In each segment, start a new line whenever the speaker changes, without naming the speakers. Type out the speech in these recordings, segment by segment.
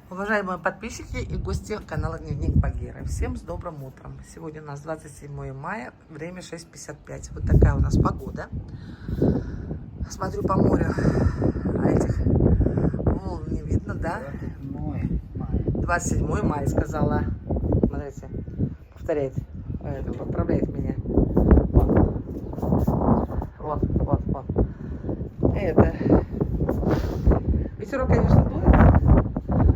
Уважаемые подписчики и гости канала Дневник Багиры, всем с добрым утром. Сегодня у нас 27 мая, время 6:55. Вот такая у нас погода. Смотрю по морю, а этих волн не видно, да? 27 мая, сказала. Смотрите, повторяет, поправляет меня. Вот. Это. Ветерок, конечно, дует.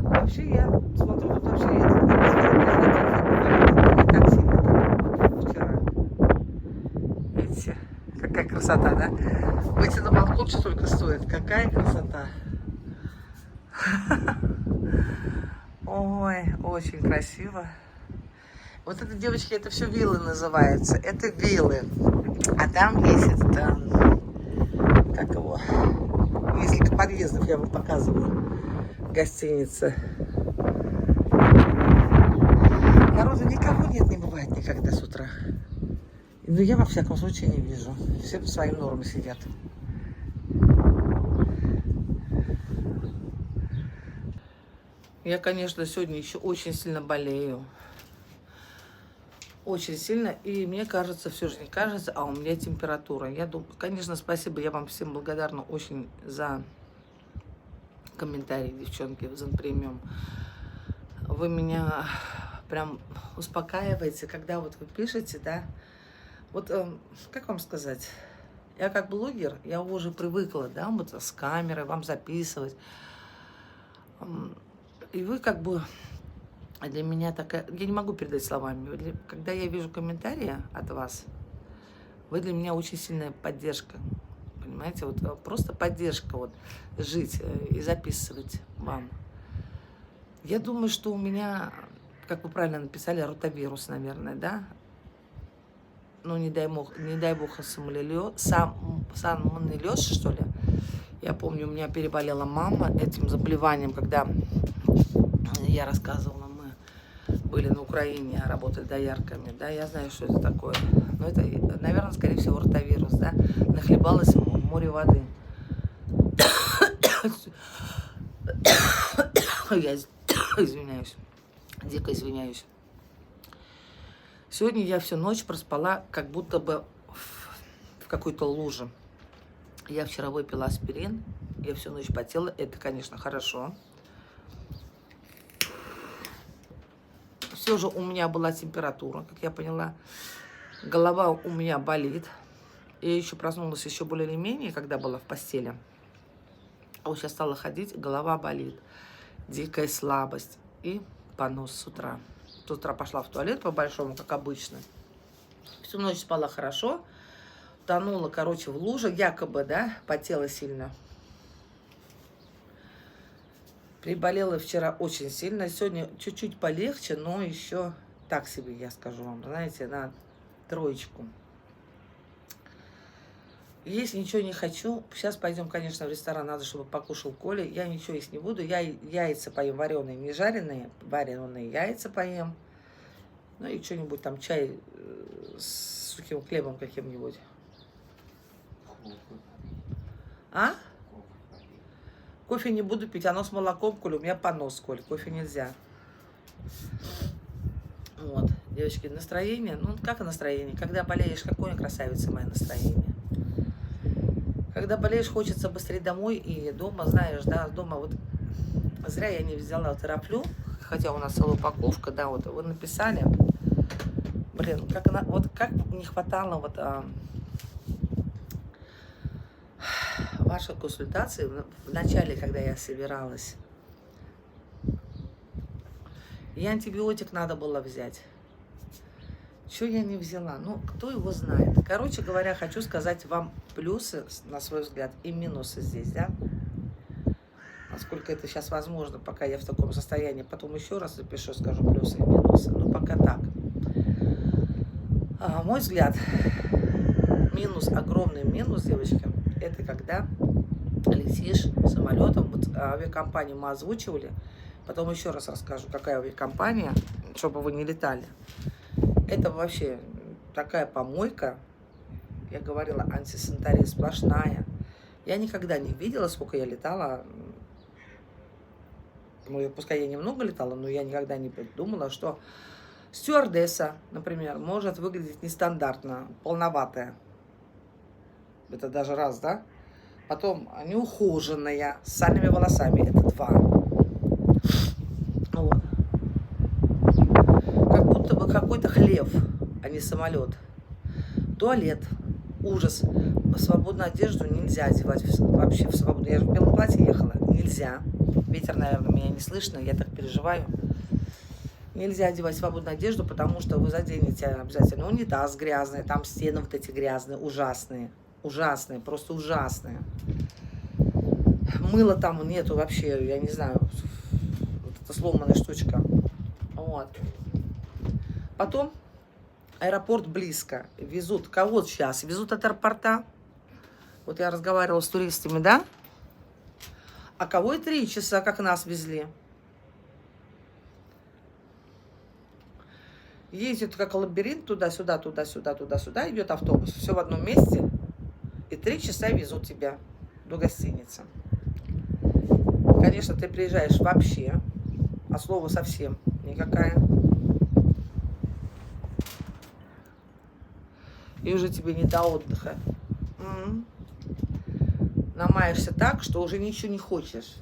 Вообще я смотрю, тут вообще не так сильно, как вчера. Видите, какая красота, да? Выйти на балкон столько стоит. Какая красота. Ой, очень красиво. Вот это, девочки, это все виллы называются. Это виллы. А там есть это, как его, несколько подъездов, я вам показываю. Гостиница. Народу никого нет, не бывает никогда с утра. Ну, я во всяком случае не вижу. Все по своим нормам сидят. Я, конечно, сегодня еще очень сильно болею. Очень сильно. И мне кажется, все же не кажется, а у меня температура. Я думаю, конечно, спасибо. Я вам всем благодарна очень за комментарии, девчонки, за премиум. Вы меня прям успокаиваете, когда вот вы пишете, да. Вот, как вам сказать, я как блогер, я уже привыкла, да, вот с камерой вам записывать. И вы как бы для меня такая, я не могу передать словами, когда я вижу комментарии от вас, вы для меня очень сильная поддержка. Понимаете, вот просто поддержка, вот жить и записывать вам. Я думаю, что у меня, как вы правильно написали, ротавирус, наверное, да? Ну, не дай бог, самонелёз, что ли. Я помню, у меня переболела мама этим заболеванием, когда я рассказывала, мы были на Украине, работали доярками, да, я знаю, что это такое. Но это, наверное, скорее всего, ротавирус, да. Нахлебалась в море воды. Я извиняюсь, дико извиняюсь. Сегодня я всю ночь проспала, как будто бы в какой-то луже. Я вчера выпила аспирин, я всю ночь потела, это, конечно, хорошо. Все же у меня была температура, как я поняла. Голова у меня болит. Я еще проснулась еще более-менее, когда была в постели. А вот сейчас стала ходить, голова болит. Дикая слабость и понос с утра. С утра пошла в туалет по-большому, как обычно. Всю ночь спала хорошо. Тонула, короче, в луже, якобы, да, потела сильно. Приболела вчера очень сильно. Сегодня чуть-чуть полегче, но еще так себе, я скажу вам, знаете, на троечку. Есть ничего не хочу. Сейчас пойдем, конечно, в ресторан. Надо, чтобы покушал Коля. Я ничего есть не буду. Я яйца поем вареные, не жареные. Вареные яйца поем. Ну и что-нибудь там, чай с сухим хлебом каким-нибудь. А? Кофе не буду пить. Оно с молоком, Коля. У меня понос, Коль. Кофе нельзя. Вот. Девочки, настроение. Ну, как настроение? Когда болеешь, какое, красавица моя, настроение? Когда болеешь, хочется быстрее домой, и дома, знаешь, да, дома вот зря я не взяла тераплю, хотя у нас целая упаковка, да, вот вы написали, блин, как она, вот как не хватало вот вашей консультации в начале, когда я собиралась. И антибиотик надо было взять. Что я не взяла? Ну, кто его знает. Короче говоря, хочу сказать вам плюсы, на свой взгляд, и минусы здесь, да? Насколько это сейчас возможно, пока я в таком состоянии. Потом еще раз запишу, скажу плюсы и минусы. Ну, пока так. Мой взгляд, минус, огромный минус, девочки, это когда летишь самолетом. Вот авиакомпанию мы озвучивали. Потом еще раз расскажу, какая авиакомпания, чтобы вы не летали. Это вообще такая помойка. Я говорила, антисанитария сплошная. Я никогда не видела, сколько я летала Ну, пускай я немного летала, но я никогда не думала, что стюардесса, например, может выглядеть нестандартно, полноватая. Это даже раз, да? Потом неухоженная, с сальными волосами. Это 2. Вот. Как будто бы какой-то хлев, а не самолет. Туалет. Ужас. Свободную одежду нельзя одевать вообще в свободную. Я же в белом платье ехала. Нельзя. Ветер, наверное, меня не слышно, я так переживаю. Нельзя одевать свободную одежду, потому что вы заденете обязательно унитаз грязный, там стены вот эти грязные, ужасные. Ужасные, просто ужасные. Мыла там нету вообще, я не знаю, вот эта сломанная штучка. Вот. Потом аэропорт близко. Везут, кого сейчас? Везут от аэропорта. Вот я разговаривала с туристами, да? А кого и 3 часа, как нас везли. Ездит как лабиринт туда-сюда, туда-сюда, туда-сюда. Идет автобус. Все в одном месте. И 3 часа везут тебя до гостиницы. Конечно, ты приезжаешь вообще, а слова совсем никакая. И уже тебе не до отдыха. Намаешься так, что уже ничего не хочешь.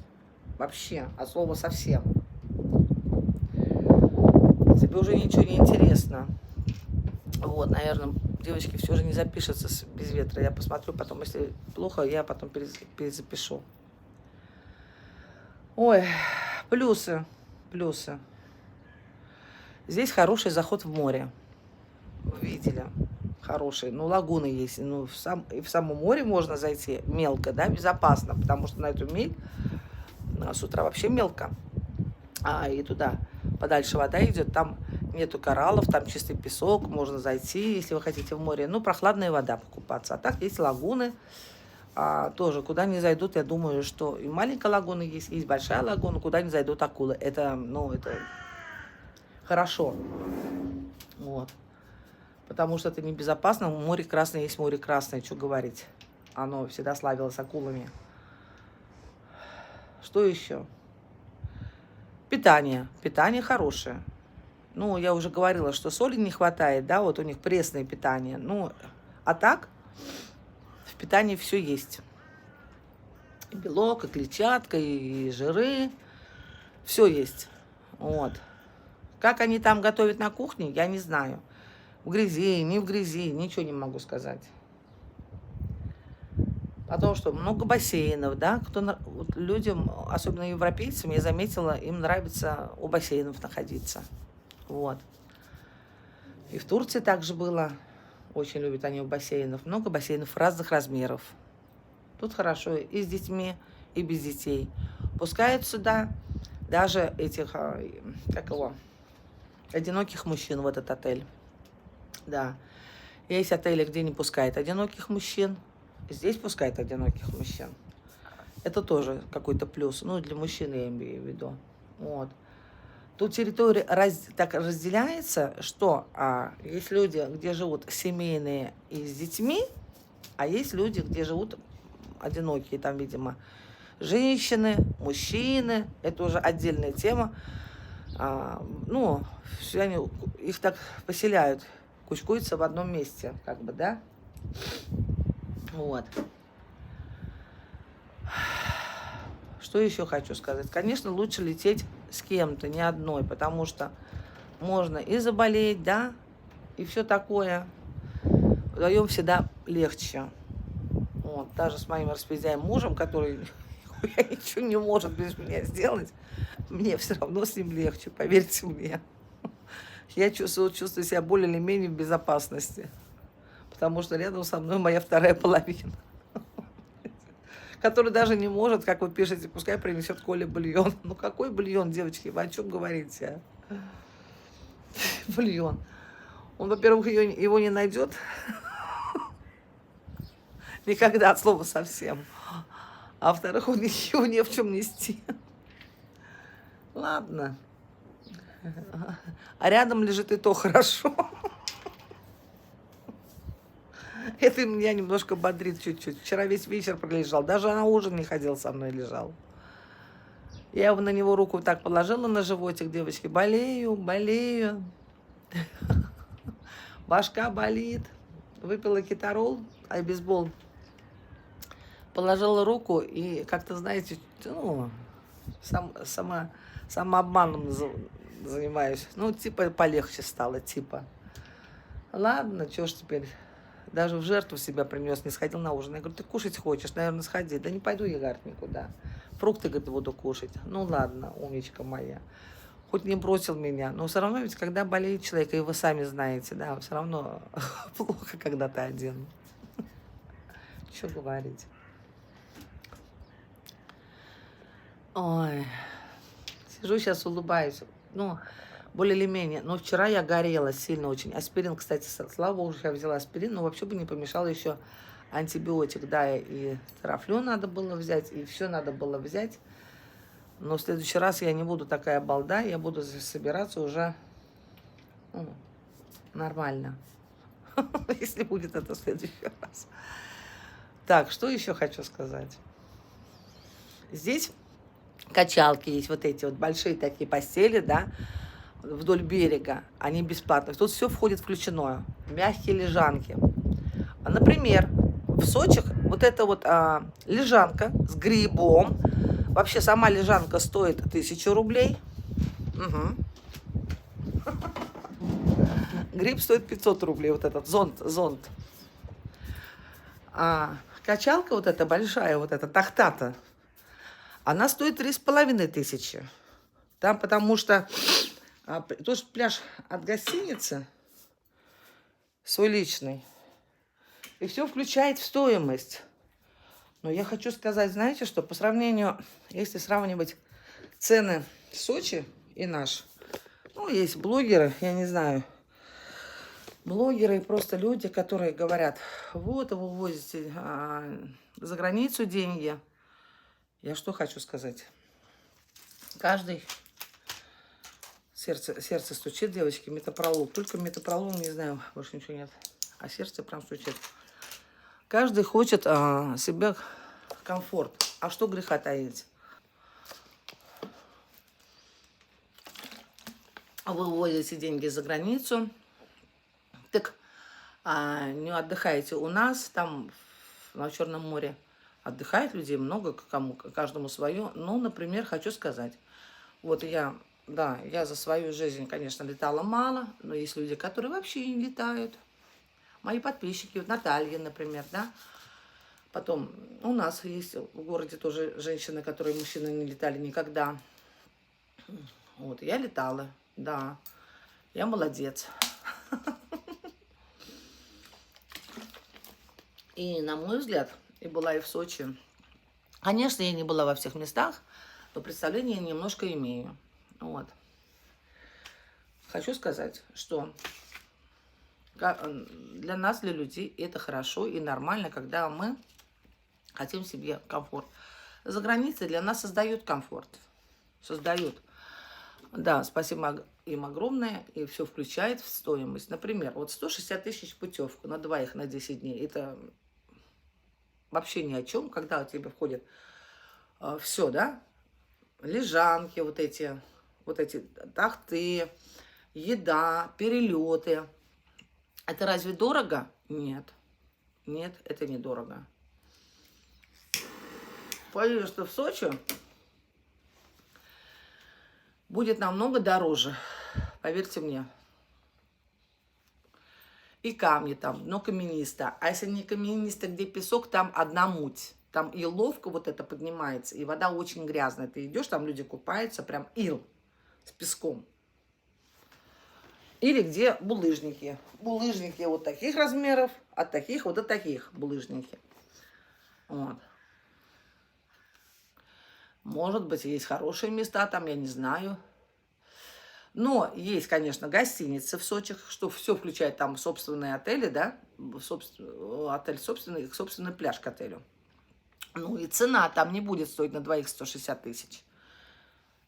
Вообще, от слова совсем. Тебе уже ничего не интересно. Вот, наверное, девочки, все же не запишется без ветра. Я посмотрю потом, если плохо, я потом перезапишу. Ой, плюсы. Здесь хороший заход в море. Вы видели? Хороший. Ну, лагуны есть. Ну, и в само море можно зайти мелко, да, безопасно, потому что на эту миль с утра вообще мелко. И туда подальше вода идет, там нету кораллов, там чистый песок, можно зайти, если вы хотите в море. Ну, прохладная вода покупаться. А так есть лагуны, тоже куда не зайдут, я думаю, что и маленькая лагуна есть большая лагуна, куда не зайдут акулы. Это, ну, это хорошо. Вот. Потому что это небезопасно. Море Красное есть море Красное, что говорить. Оно всегда славилось акулами. Что еще? Питание. Питание хорошее. Ну, я уже говорила, что соли не хватает, да, вот у них пресное питание. Ну, а так в питании все есть. И белок, и клетчатка, и жиры. Все есть. Вот. Как они там готовят на кухне, я не знаю. В грязи, не в грязи, ничего не могу сказать. Потому что много бассейнов, да, вот людям, особенно европейцам, я заметила, им нравится у бассейнов находиться. Вот. И в Турции также было. Очень любят они у бассейнов. Много бассейнов разных размеров. Тут хорошо и с детьми, и без детей. Пускают сюда даже этих, как его, одиноких мужчин в этот отель. Да. Есть отели, где не пускают одиноких мужчин. Здесь пускают одиноких мужчин. Это тоже какой-то плюс. Ну, для мужчин я имею в виду. Вот. Тут территория так разделяется, что есть люди, где живут семейные и с детьми, а есть люди, где живут одинокие. Там, видимо, женщины, мужчины. Это уже отдельная тема. Ну, они их так поселяют, кучкуются в одном месте, как бы, да? Вот. Что еще хочу сказать? Конечно, лучше лететь с кем-то, не одной, потому что можно и заболеть, да, и все такое. Вдвоем всегда легче. Вот. Даже с моим распиздяем мужем, который ничего не может без меня сделать, мне все равно с ним легче, поверьте мне. Я чувствую себя более или менее в безопасности, потому что рядом со мной моя вторая половина, который даже не может, как вы пишете, пускай принесет Коле бульон. Ну какой бульон, девочки, вы о чем говорите? Бульон. Он, во-первых, его не найдет никогда, от слова совсем. А во-вторых, он ничего не в чем нести. Ладно. А рядом лежит и то хорошо. Это меня немножко бодрит чуть-чуть. Вчера весь вечер пролежал. Даже на ужин не ходил, со мной лежал. Я на него руку так положила на животик, девочки. Болею, болею. Башка болит. Выпила кетарол, айбисбол. Положила руку и как-то, знаете, ну, самообманом занимаюсь. Ну, типа полегче стало, типа. Ладно, что ж теперь. Даже в жертву себя принес, не сходил на ужин. Я говорю, ты кушать хочешь? Наверное, сходи. Да не пойду я, говорит, никуда. Фрукты, говорит, буду кушать. Ну ладно, умничка моя. Хоть не бросил меня, но все равно ведь, когда болеет человек, и вы сами знаете, да, все равно плохо, когда ты один. Что говорить? Ой, сижу сейчас, улыбаюсь. Ну, более или менее. Но вчера я горела сильно очень. Аспирин, кстати, слава богу, я взяла аспирин, но вообще бы не помешало еще антибиотик. Да, и терафлю надо было взять, и все надо было взять. Но в следующий раз я не буду такая балда, я буду собираться уже нормально. Если будет это в следующий раз. Так, что еще хочу сказать? Здесь качалки есть, вот эти вот большие такие постели, да, вдоль берега, они бесплатные. Тут все входит включено. Мягкие лежанки. Например, в Сочи вот эта вот лежанка с грибом. Вообще сама лежанка стоит 1000 рублей. Угу. Гриб стоит 500 рублей, вот этот зонт. А качалка вот эта большая, вот эта тахта-то, она стоит 3500. Там потому что тоже пляж от гостиницы, свой личный, и все включает в стоимость. Но я хочу сказать, знаете что, по сравнению, если сравнивать цены в Сочи и наш, ну, есть блогеры, я не знаю, блогеры и просто люди, которые говорят, вот, вы возите за границу деньги. Я что хочу сказать? Каждый сердце стучит, девочки, метапролол. Только метапролол, не знаю, больше ничего нет. А сердце прям стучит. Каждый хочет себе комфорт. А что греха таить? Вы вывозите деньги за границу, так не отдыхаете у нас, там на Черном море. Отдыхает людей много, кому, каждому свое. Ну, например, хочу сказать, вот я за свою жизнь, конечно, летала мало, но есть люди, которые вообще не летают. Мои подписчики, вот Наталья, например, да. Потом у нас есть в городе тоже женщины, которые мужчины не летали никогда. Вот, я летала, да. Я молодец. И, на мой взгляд, и была и в Сочи. Конечно, я не была во всех местах, но представление я немножко имею. Вот. Хочу сказать, что для нас, для людей, это хорошо и нормально, когда мы хотим себе комфорт. За границей для нас создают комфорт. Создают. Да, спасибо им огромное, и все включает в стоимость. Например, вот 160 тысяч путевку на двоих на 10 дней. Это вообще ни о чем, когда у тебя входит все, да? Лежанки, вот эти тахты, еда, перелеты. Это разве дорого? Нет. Нет, это не дорого. Поверю, что в Сочи будет намного дороже. Поверьте мне. И камни там, дно каменисто. А если не каменисто, где песок, там одна муть. Там и ловко вот это поднимается, и вода очень грязная. Ты идешь, там люди купаются, прям ил с песком. Или где булыжники. Булыжники вот таких размеров, от таких вот до таких булыжники. Вот. Может быть, есть хорошие места там, я не знаю. Но есть, конечно, гостиницы в Сочи, что все включает там собственные отели, да, отель собственный, собственный пляж к отелю. Ну и цена там не будет стоить на двоих 160 тысяч.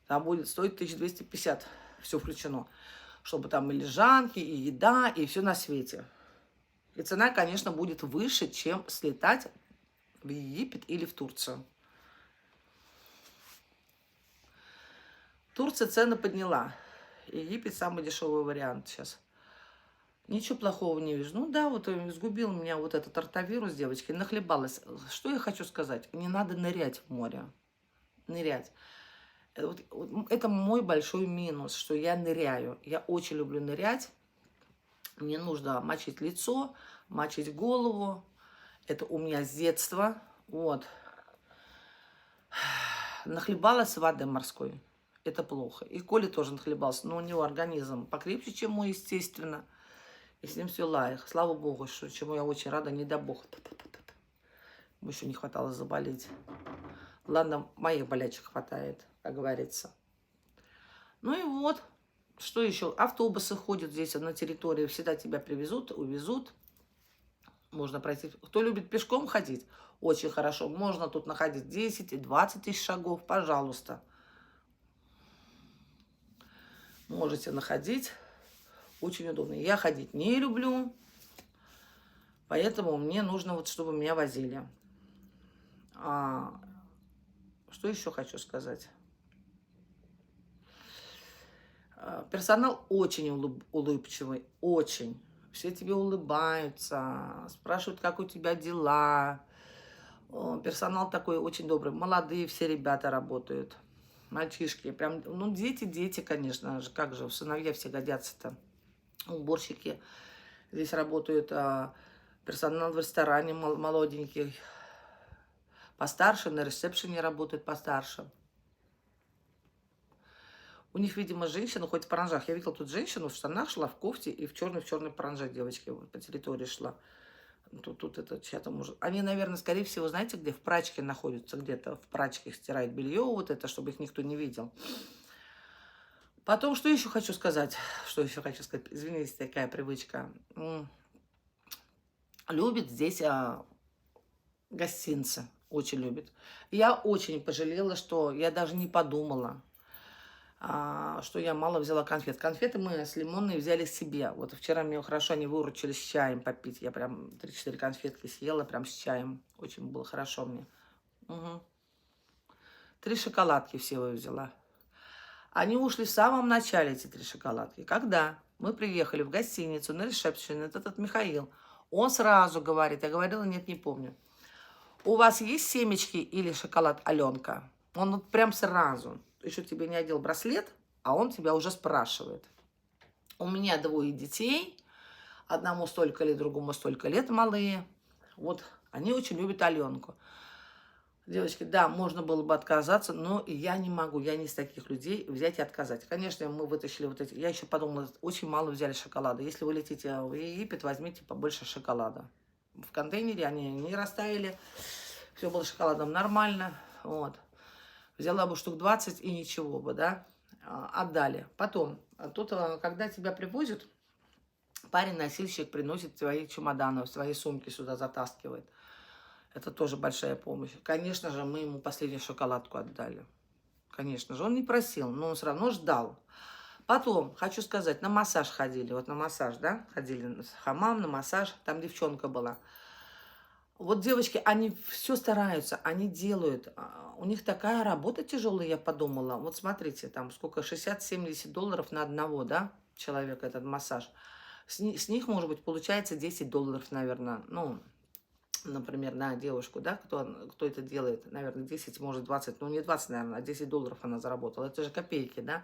Там будет стоить 1250, все включено. Чтобы там и лежанки, и еда, и все на свете. И цена, конечно, будет выше, чем слетать в Египет или в Турцию. Турция цены подняла. Египет самый дешевый вариант сейчас. Ничего плохого не вижу. Ну да, вот сгубил меня вот этот ротавирус, девочки, нахлебалась. Что я хочу сказать? Не надо нырять в море. Нырять. Это мой большой минус, что я ныряю. Я очень люблю нырять. Мне нужно мочить лицо, мочить голову. Это у меня с детства. Вот. Нахлебалась воды морской. Это плохо. И Коля тоже нахлебался. Но у него организм покрепче, чем мой, естественно. И с ним все лайх. Слава богу, что, чему я очень рада, не дай бог. Ему еще не хватало заболеть. Ладно, моих болячек хватает, как говорится. Ну и вот. Что еще? Автобусы ходят здесь на территории. Всегда тебя привезут, увезут. Можно пройти. Кто любит пешком ходить, очень хорошо. Можно тут находить 10 и 20 тысяч шагов. Пожалуйста. Можете находить. Очень удобно. Я ходить не люблю. Поэтому мне нужно, вот, чтобы меня возили. Что еще хочу сказать? Персонал очень улыбчивый. Очень. Все тебе улыбаются. Спрашивают, как у тебя дела. Персонал такой очень добрый. Молодые все ребята работают. Мальчишки. Прям, ну, дети, конечно же. Как же, сыновья все годятся-то. Уборщики здесь работают. Персонал в ресторане молоденький. Постарше, на ресепшене работают постарше. У них, видимо, женщина, хоть в паранжах. Я видела тут женщину в штанах шла, в кофте и в черной паранже девочки вот, по территории шла. Тут это чья-то может... Они, наверное, скорее всего, знаете, где? В прачке находятся, где-то в прачке их стирает белье, вот это, чтобы их никто не видел. Потом, что еще хочу сказать? Что еще хочу сказать? Извините, такая привычка. Любит здесь гостинцы. Очень любит. Я очень пожалела, что я даже не подумала, что я мало взяла конфет. Конфеты мы с лимонной взяли себе. Вот вчера мне хорошо они выручили с чаем попить. Я прям 3-4 конфетки съела прям с чаем. Очень было хорошо мне. 3 шоколадки всего взяла. Они ушли в самом начале, эти 3 шоколадки. Когда мы приехали в гостиницу на ресепшн, этот Михаил, он сразу говорит, я говорила, нет, не помню. У вас есть семечки или шоколад Аленка? Он вот прям сразу. Еще тебе не одел браслет, а он тебя уже спрашивает. У меня 2 детей. Одному столько лет, другому столько лет, малые. Вот они очень любят Аленку. Девочки, да, можно было бы отказаться, но я не могу. Я не из таких людей взять и отказать. Конечно, мы вытащили вот эти... Я еще подумала, очень мало взяли шоколада. Если вы летите в Египет, возьмите побольше шоколада. В контейнере они не растаяли. Все было шоколадом нормально. Вот. Взяла бы штук 20 и ничего бы, да. Отдали. Потом, тут, когда тебя привозят, парень-носильщик приносит твои чемоданы, свои сумки сюда затаскивает. Это тоже большая помощь. Конечно же, мы ему последнюю шоколадку отдали. Конечно же, он не просил, но он все равно ждал. Потом, хочу сказать, на массаж ходили. Вот на массаж, да, ходили в хамам, на массаж. Там девчонка была. Вот девочки, они все стараются, они делают. У них такая работа тяжелая, я подумала. Вот смотрите, там сколько, 60-70 долларов на одного, да, человека этот массаж. С них, может быть, получается 10 долларов, наверное, ну, например, на девушку, да, кто это делает, наверное, 10, может, 20, ну, не 20, наверное, а 10 долларов она заработала. Это же копейки, да.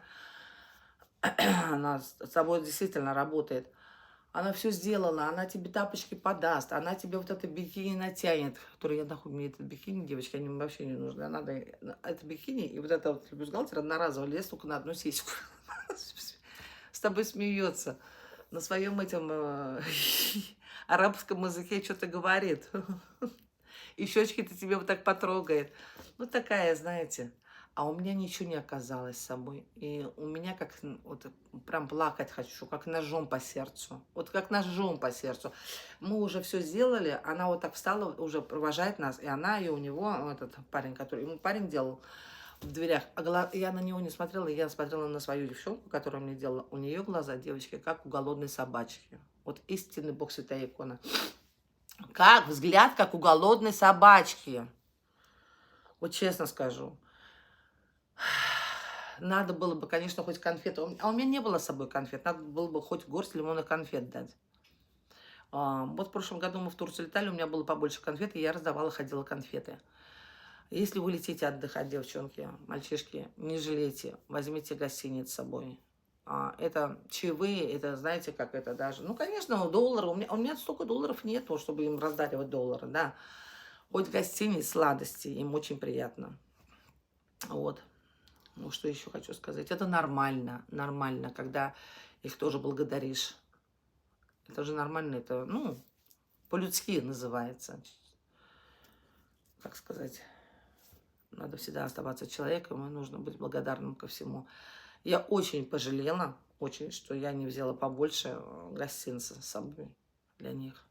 Она с собой действительно работает. Она все сделала, она тебе тапочки подаст, она тебе вот это бикини натянет, который я нахуй, мне этот бикини, девочки, они мне вообще не нужны. Надо это бикини и вот это вот бюстгальтер одноразовый лез только на одну сиську. С тобой смеется. На своем этим арабском языке что-то говорит. И щечки-то тебе вот так потрогает. Ну, такая, знаете. А у меня ничего не оказалось с собой. И у меня как, вот прям плакать хочу, как ножом по сердцу. Вот как ножом по сердцу. Мы уже все сделали, она вот так встала, уже провожает нас. И она, и у него, этот парень, который, ему парень делал в дверях. Я на него не смотрела, я смотрела на свою девчонку, которая мне делала. У нее глаза, девочки, как у голодной собачки. Вот истинный Бог, святая икона. Как взгляд, как у голодной собачки. Вот честно скажу. Надо было бы, конечно, хоть конфеты. А у меня не было с собой конфет. Надо было бы хоть горсть лимонных конфет дать. Вот в прошлом году мы в Турцию летали, у меня было побольше конфет, и я раздавала, ходила конфеты. Если вы летите отдыхать, девчонки, мальчишки, не жалейте, возьмите гостиниц с собой. Это чаевые, это, знаете, как это даже... Ну, конечно, доллары. У меня столько долларов нету, чтобы им раздаривать доллары, да. Хоть гостиниц, сладости, им очень приятно. Вот. Ну, что еще хочу сказать. Это нормально, нормально, когда их тоже благодаришь. Это же нормально, это, ну, по-людски называется. Как сказать, надо всегда оставаться человеком, и нужно быть благодарным ко всему. Я очень пожалела, очень, что я не взяла побольше гостинца с собой для них.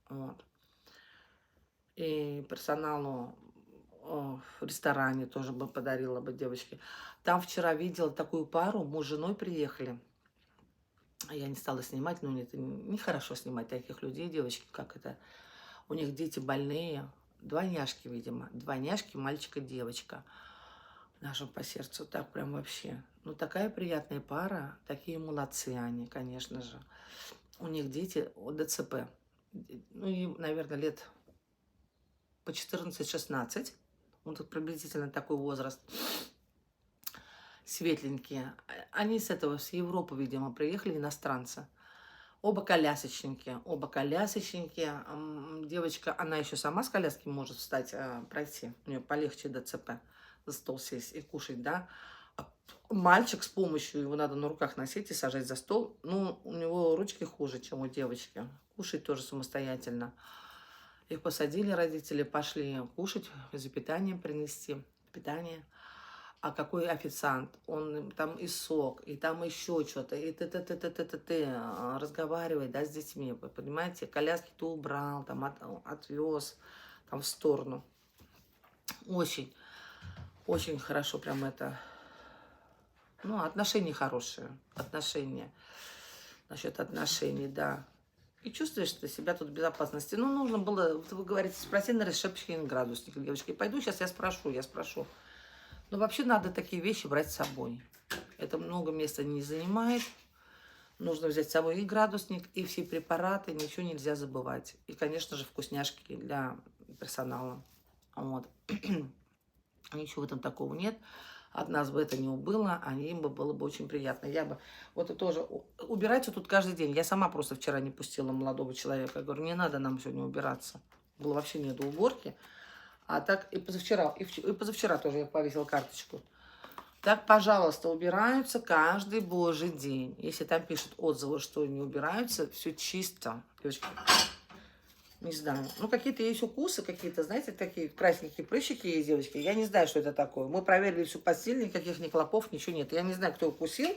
Вот. И персоналу в ресторане тоже бы подарила бы девочке. Там вчера видела такую пару, муж с женой приехали. Я не стала снимать, но это нехорошо снимать таких людей, девочки, как это. У них дети больные, двойняшки, видимо. Двойняшки, мальчик и девочка. Нашим по сердцу, так прям вообще. Ну, такая приятная пара, такие молодцы они, конечно же. У них дети ДЦП. Ну, им, наверное, лет по 14-16. Вот приблизительно такой возраст. Светленькие. Они с Европы, видимо, приехали, иностранцы. Оба колясочники, оба колясочники. Девочка, она еще сама с коляски может встать, пройти. У нее полегче ДЦП. За стол сесть и кушать, да. А мальчик с помощью, его надо на руках носить и сажать за стол. Ну, у него ручки хуже, чем у девочки. Кушать тоже самостоятельно. Их посадили родители, пошли кушать, за питанием принести. Питание. А какой официант? Он там и сок, и там еще что-то, и ты разговаривает, да, с детьми, вы понимаете? Коляски-то убрал, там отвез, там в сторону. Очень, очень хорошо прям это. Ну, отношения хорошие, отношения. Насчет отношений, да. И чувствуешь ты себя тут в безопасности. Ну, нужно было, вот вы говорите, спроси на ресепшене градусник, девочки. Пойду сейчас я спрошу. Но вообще надо такие вещи брать с собой. Это много места не занимает. Нужно взять с собой и градусник, и все препараты, ничего нельзя забывать. И, конечно же, вкусняшки для персонала. Вот. Ничего в этом такого нет. От нас бы это не убыло, а им бы было бы очень приятно. Я бы вот это тоже... Убирайте тут каждый день. Я сама просто вчера не пустила молодого человека. Я говорю, не надо нам сегодня убираться. Было вообще не до уборки. А так и позавчера тоже я повесила карточку. Так, пожалуйста, убираются каждый божий день. Если там пишут отзывы, что не убираются, все чисто. Девочки, не знаю. Ну, какие-то есть укусы, какие-то, знаете, такие красненькие прыщики есть, девочки. Я не знаю, что это такое. Мы проверили всю постель, никаких ни клопов, ничего нет. Я не знаю, кто укусил.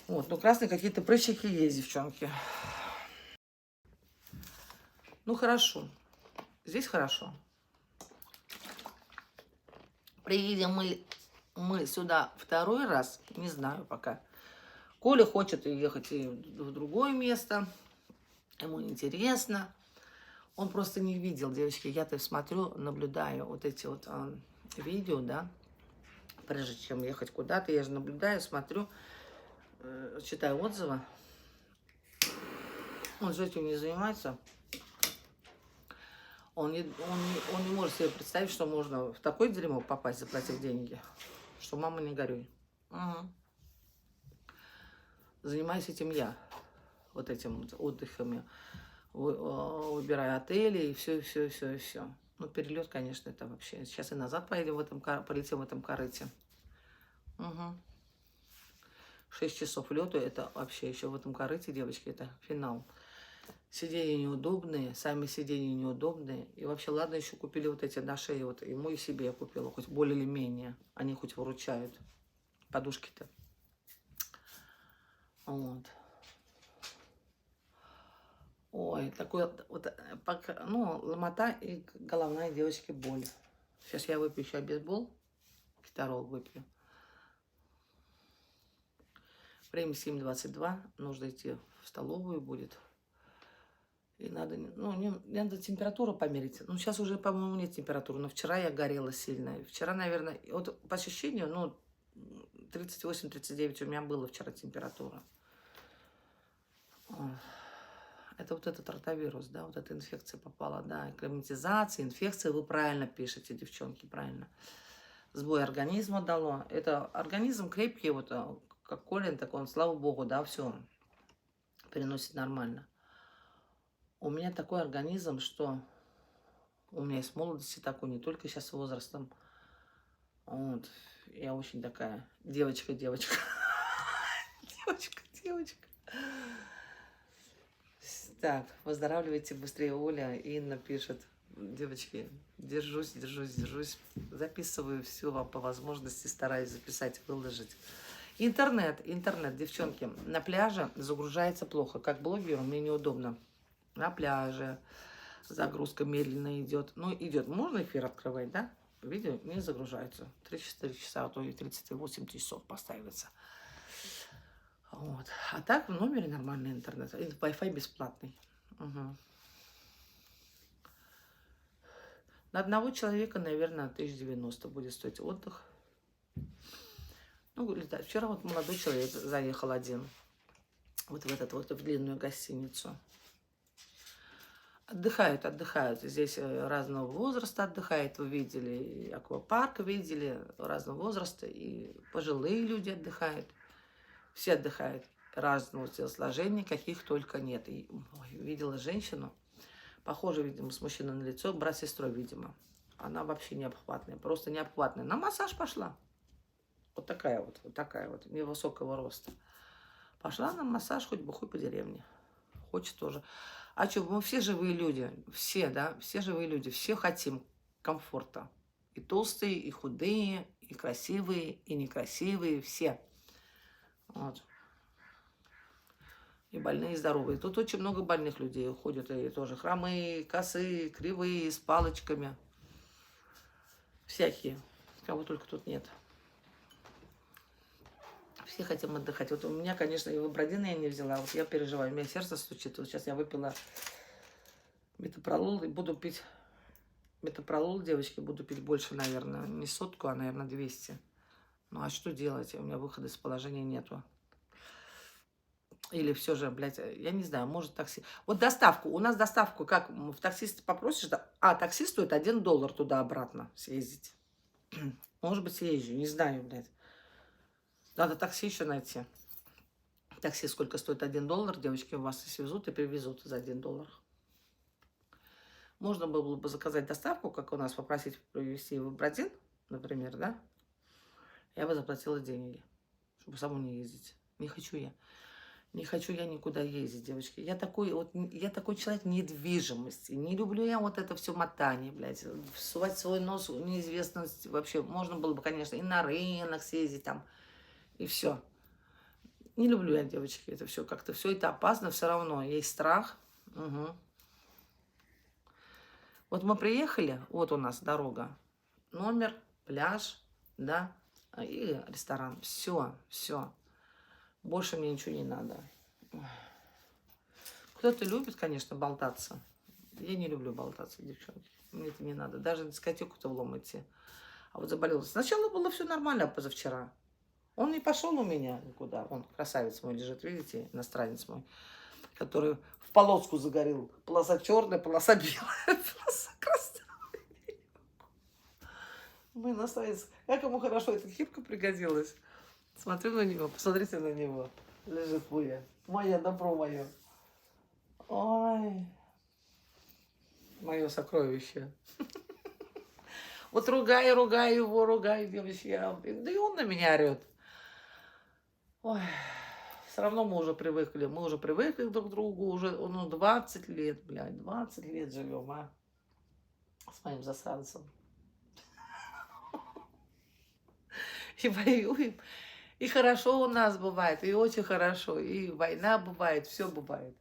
Вот, но красные какие-то прыщики есть, девчонки. Ну, хорошо. Здесь хорошо. Приедем мы сюда второй раз, не знаю пока. Коля хочет ехать и в другое место. Ему интересно. Он просто не видел, девочки. Я-то смотрю, наблюдаю вот эти вот видео, да. Прежде чем ехать куда-то, я же наблюдаю, смотрю, читаю отзывы. Он же этим не занимается. Он не может себе представить, что можно в такое дерьмо попасть, заплатив деньги. Что мама, не горюй. Угу. Занимаюсь этим я. Вот этим вот отдыхами. Выбираю отели и все. Ну, перелет, конечно, это вообще. Сейчас и назад поедем полетим в этом корыте. Угу. 6 часов лету, это вообще еще в этом корыте, девочки, это финал. Сиденья неудобные, сами сиденья неудобные. И вообще, ладно, еще купили вот эти на шее, вот ему и себе я купила, хоть более или менее. Они хоть выручают. Подушки-то. Вот. Ой, такой вот, ну, ломота и головная, девочки, боль. Сейчас я выпью еще обезбол. Второго выпью. Время 7:22. Нужно идти в столовую будет. И надо, ну, надо температуру померить. Ну, сейчас уже, по-моему, нет температуры. Но вчера я горела сильно. Вчера, наверное, вот по ощущению, ну, 38-39 у меня было вчера температура. Это вот этот ротавирус, да, вот эта инфекция попала, да, акклиматизация, инфекция, вы правильно пишете, девчонки, правильно. Сбой организма дало. Это организм крепкий, вот как Колин, так он, слава богу, да, все переносит нормально. У меня такой организм, что у меня и с молодости такой, не только сейчас с возрастом. Вот. Я очень такая девочка. Девочка. Так, выздоравливайте быстрее, Оля. Инна пишет. Девочки, держусь. Записываю все вам по возможности, стараюсь записать, выложить. Интернет, девчонки, на пляже загружается плохо. Как блогеру мне неудобно. На пляже загрузка медленно идет. Ну, идет. Можно эфир открывать, да? Видео не загружается. 3-4 часа, а то и 38 часов поставится. Вот. А так в номере нормальный интернет. И Wi-Fi бесплатный. Угу. На одного человека, наверное, 1090 будет стоить отдых. Ну, летать. Вчера вот молодой человек заехал один. Вот в эту вот в длинную гостиницу. Отдыхают. Здесь разного возраста отдыхает. Вы видели, и аквапарк видели, разного возраста. И пожилые люди отдыхают. Все отдыхают. Разного телосложения, каких только нет. И, видела женщину, похоже, видимо, с мужчиной на лицо, брат с сестрой, видимо. Она вообще необхватная, просто необхватная. На массаж пошла. Вот такая вот, невысокого роста. Пошла на массаж, хоть бы хуй по деревне. Хочет тоже. А что, мы все живые люди, все, да, все живые люди, все хотим комфорта. И толстые, и худые, и красивые, и некрасивые, все. Вот. И больные, и здоровые. Тут очень много больных людей уходят, и тоже хромые, косые, кривые, с палочками. Всякие, кого только тут нет. Все хотим отдыхать. Вот у меня, конечно, и вибрадин я не взяла. Вот я переживаю, у меня сердце стучит. Вот сейчас я выпила метопролол и буду пить метопролол, девочки, буду пить больше, наверное. Не 100, а, наверное, 200. Ну, а что делать? У меня выхода из положения нету. Или все же, блядь, я не знаю, может такси... Вот доставку. У нас доставку, как в таксиста попросишь, таксист стоит $1 туда-обратно съездить. Может быть, съезжу, не знаю, блядь. Надо такси еще найти. Такси сколько стоит $1, девочки, у вас если везут и привезут за $1. Можно было бы заказать доставку, как у нас, попросить привезти в Вибрадин, например, да? Я бы заплатила деньги, чтобы саму не ездить. Не хочу я. Не хочу я никуда ездить, девочки. Я такой человек недвижимости. Не люблю я вот это все мотание, блядь. Всувать свой нос в неизвестность. Вообще, можно было бы, конечно, и на рынок съездить там, и все. Не люблю я, девочки, это все как-то. Все это опасно все равно. Есть страх. Угу. Вот мы приехали, вот у нас дорога. Номер, пляж, да, и ресторан. Все. Больше мне ничего не надо. Кто-то любит, конечно, болтаться. Я не люблю болтаться, девчонки. Мне это не надо. Даже на дискотеку-то в лом идти. А вот заболела. Сначала было все нормально позавчера. Он не пошел у меня никуда. Он, красавец мой, лежит, видите, иностранец мой, который в полоску загорел. Полоса черная, полоса белая, полоса красная. Мой иностранец. Как ему хорошо эта хипка пригодилась. Смотрю на него, посмотрите на него. Лежит мое добро мое. Ой, мое сокровище. Вот ругаю его, девочки. Да и он на меня орет. Ой, все равно мы уже привыкли. Мы уже привыкли друг к другу. Уже 20 лет, блядь, 20 лет живем, а. С моим засранцем. И воюем. И хорошо у нас бывает, и очень хорошо, и война бывает, все бывает.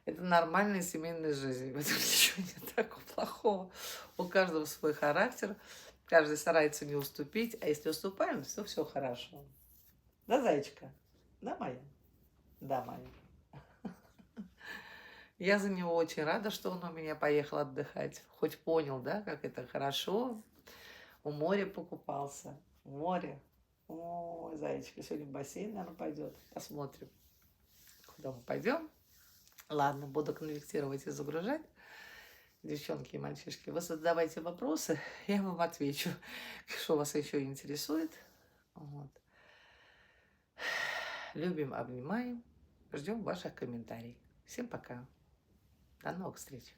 Это нормальная семейная жизнь. В этом ничего нет такого плохого. У каждого свой характер, каждый старается не уступить, а если уступаем, то все хорошо. Да, зайчка? Да, моя? Да, моя. Я за него очень рада, что он у меня поехал отдыхать. Хоть понял, да, как это хорошо. У моря покупался. В море. О, зайчика, сегодня в бассейн, наверное, пойдет. Посмотрим, куда мы пойдем. Ладно, буду конвектировать и загружать. Девчонки и мальчишки, вы задавайте вопросы, я вам отвечу, что вас еще интересует. Вот. Любим, обнимаем, ждем ваших комментариев. Всем пока. До новых встреч.